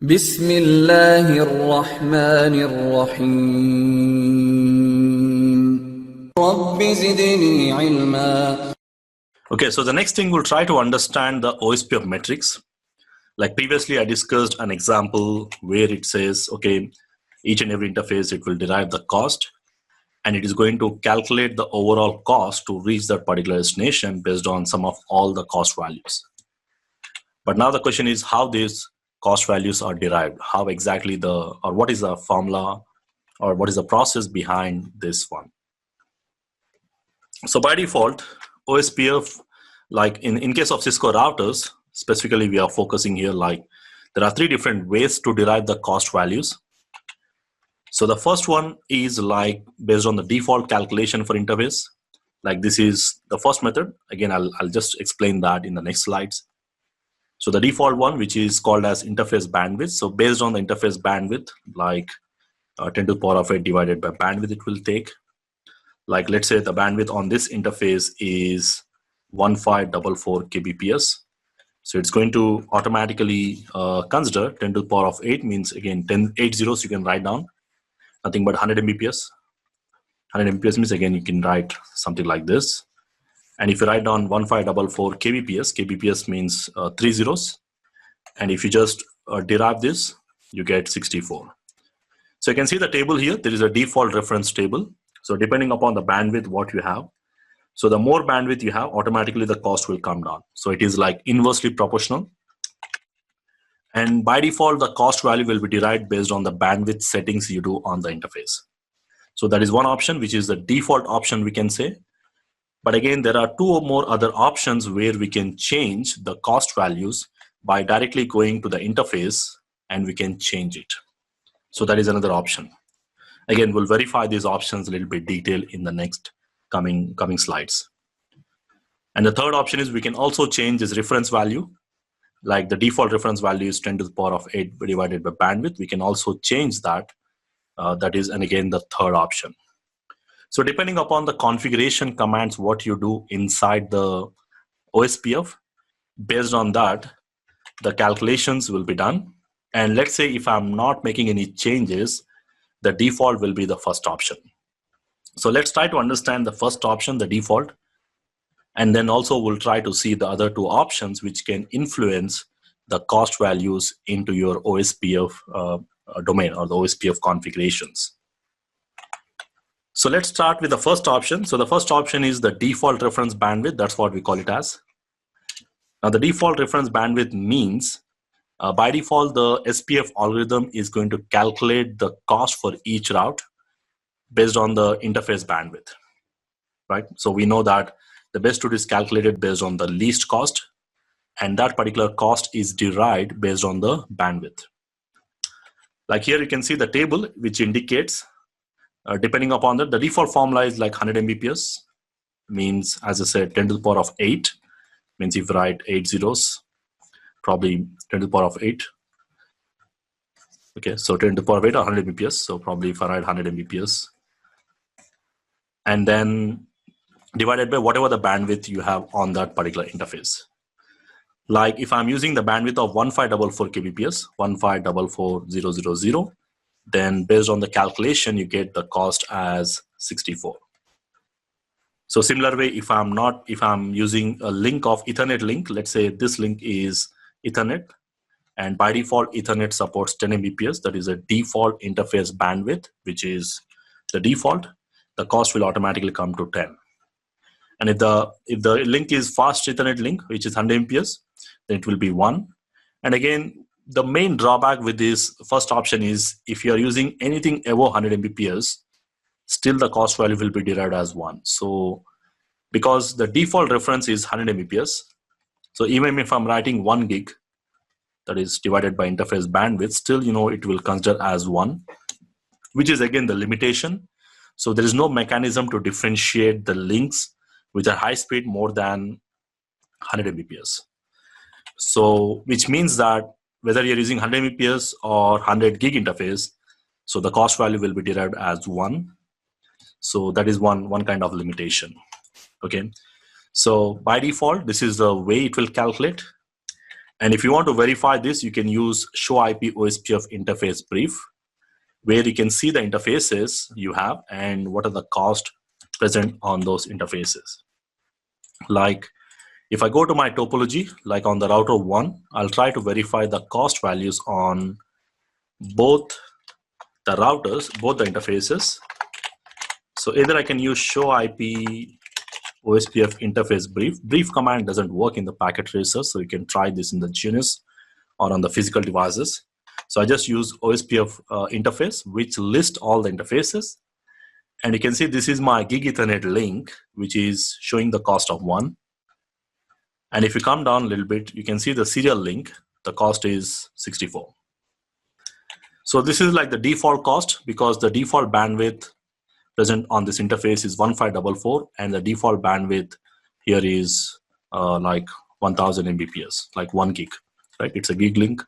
بسم الله الرحمن الرحيم رب زدني علما. Okay, so the next thing we'll try to understand the OSPF metrics. Like previously I discussed an example where it says, okay, each and every interface, it will derive the cost and it is going to calculate the overall cost to reach that particular destination based on some of all the cost values. But now the question is how these cost values are derived, how exactly or what is the formula or what is the process behind this one. So by default, OSPF, like in case of Cisco routers, specifically we are focusing here, like there are three different ways to derive the cost values. So the first one is like based on the default calculation for interface. Like this is the first method. Again, I'll just explain that in the next slides. So the default one, which is called as interface bandwidth. So based on the interface bandwidth, like 10 to the power of 8 divided by bandwidth it will take. Like let's say the bandwidth on this interface is 1544 kbps. So it's going to automatically consider 10 to the power of 8 means again 8 zeros you can write down, nothing but 100 mbps. 100 mbps means again you can write something like this. And if you write down 1544 kbps means 3 zeros. And if you just derive this, you get 64. So you can see the table here. There is a default reference table. So depending upon the bandwidth what you have, so the more bandwidth you have, automatically the cost will come down. So it is like inversely proportional. And by default, the cost value will be derived based on the bandwidth settings you do on the interface. So that is one option, which is the default option we can say. But again, there are two or more other options where we can change the cost values by directly going to the interface and we can change it. So that is another option. Again, we'll verify these options a little bit detailed in the next coming slides. And the third option is we can also change this reference value. Like the default reference value is 10 to the power of 8 divided by bandwidth. We can also change that. That is, and again, the third option. So depending upon the configuration commands, what you do inside the OSPF, based on that, the calculations will be done. And let's say if I'm not making any changes, the default will be the first option. So let's try to understand the first option, the default. And then also we'll try to see the other two options which can influence the cost values into your OSPF domain or the OSPF configurations. So let's start with the first option. So the first option is the default reference bandwidth. That's what we call it as. Now the default reference bandwidth means by default, the SPF algorithm is going to calculate the cost for each route based on the interface bandwidth, right? So we know that the best route is calculated based on the least cost, and that particular cost is derived based on the bandwidth. Like here you can see the table which indicates depending upon that, the default formula is like 100 mbps, means as I said 10 to the power of 8, means if you write 8 zeros, probably 10 to the power of 8. Okay, so 10 to the power of 8 or 100 mbps, so probably if I write 100 mbps, and then divided by whatever the bandwidth you have on that particular interface. Like if I'm using the bandwidth of 1544 kbps, 1544000, then based on the calculation, you get the cost as 64. So similar way, if I'm using a link of Ethernet link, let's say this link is Ethernet, and by default, Ethernet supports 10 Mbps. That is a default interface bandwidth, which is the default. The cost will automatically come to 10. And if the link is fast Ethernet link, which is 100 Mbps, then it will be 1. And again, the main drawback with this first option is if you are using anything above 100 Mbps, still the cost value will be derived as 1. So because the default reference is 100 Mbps, so even if I'm writing 1 gig, that is divided by interface bandwidth, still it will consider as 1, which is again the limitation. So there is no mechanism to differentiate the links with a high speed more than 100 Mbps. So which means that whether you're using 100 Mbps or 100 gig interface, so the cost value will be derived as 1. So that is one kind of limitation. Okay. So by default, this is the way it will calculate. And if you want to verify this, you can use show IP OSPF interface brief, where you can see the interfaces you have and what are the cost present on those interfaces. Like if I go to my topology, like on the router 1, I'll try to verify the cost values on both the routers, both the interfaces. So either I can use show IP OSPF interface brief. Brief command doesn't work in the packet tracer, so you can try this in the GNS or on the physical devices. So I just use OSPF interface, which lists all the interfaces. And you can see this is my gig Ethernet link, which is showing the cost of 1. And if you come down a little bit, you can see the serial link, the cost is 64. So this is like the default cost, because the default bandwidth present on this interface is 1544, and the default bandwidth here is like 1000 Mbps, like 1 gig, right? It's a gig link.